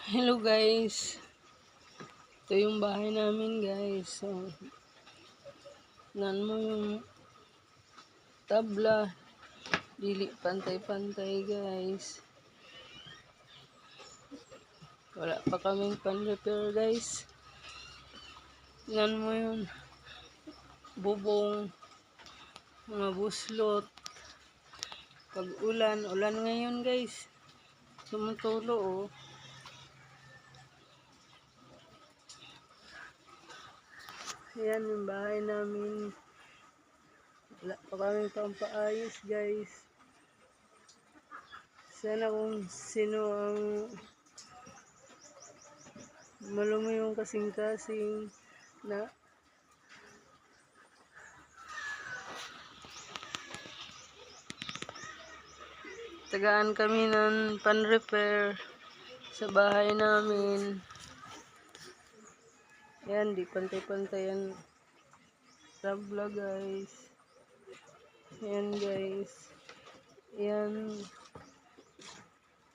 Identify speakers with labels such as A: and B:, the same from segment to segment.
A: Hello guys, ito yung bahay namin guys. So, nan mo yung tabla, dili pantay-pantay guys. Wala pa kaming pan-repair guys. Nan mo yun, bubong, mga buslot. Pag ulan ngayon guys. Sumutulo oh. Ayan yung bahay namin. Wala pa kami pampaayos guys. Sana kung sino ang malumi yung kasing-kasing na tagaan kami ng pan-repair sa bahay namin. Yan, di pantay-pantay yan tabla guys. Yan guys. Yan.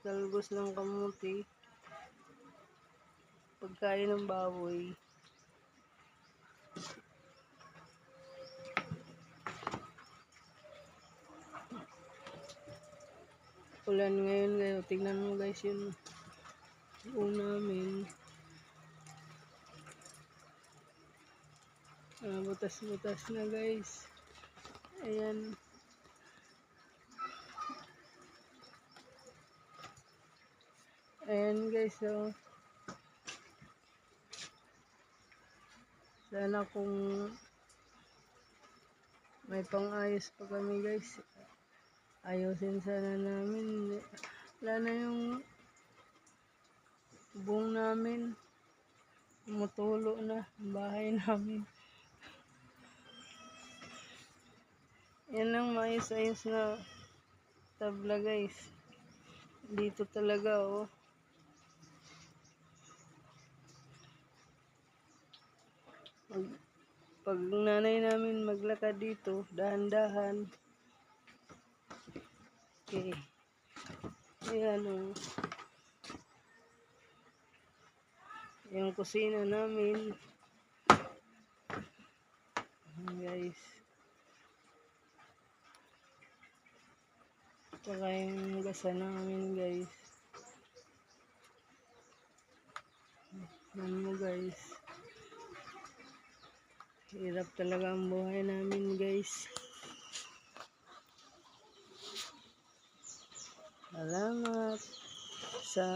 A: Talbos ng kamuti. Pagkain ng baboy. Ulan ngayon guys. Tingnan mo guys yung namin. Butas-butas na guys. Ayan. Ayan guys, so sana kung may pang-ayos pa kami guys, ayusin sana namin. Wala na yung buong namin, tumutulo na ang bahay namin. Yan lang maayos-ayos na tabla guys. Dito talaga oh. Pag nanay namin maglakad dito, dahan-dahan. Okay. Ayan oh. Yung kusina namin. Guys. Tsaka yung gasa namin guys. Ano mo guys. Hirap talaga ang buhay namin guys. Salamat sa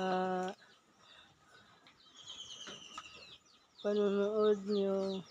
A: panonood nyo.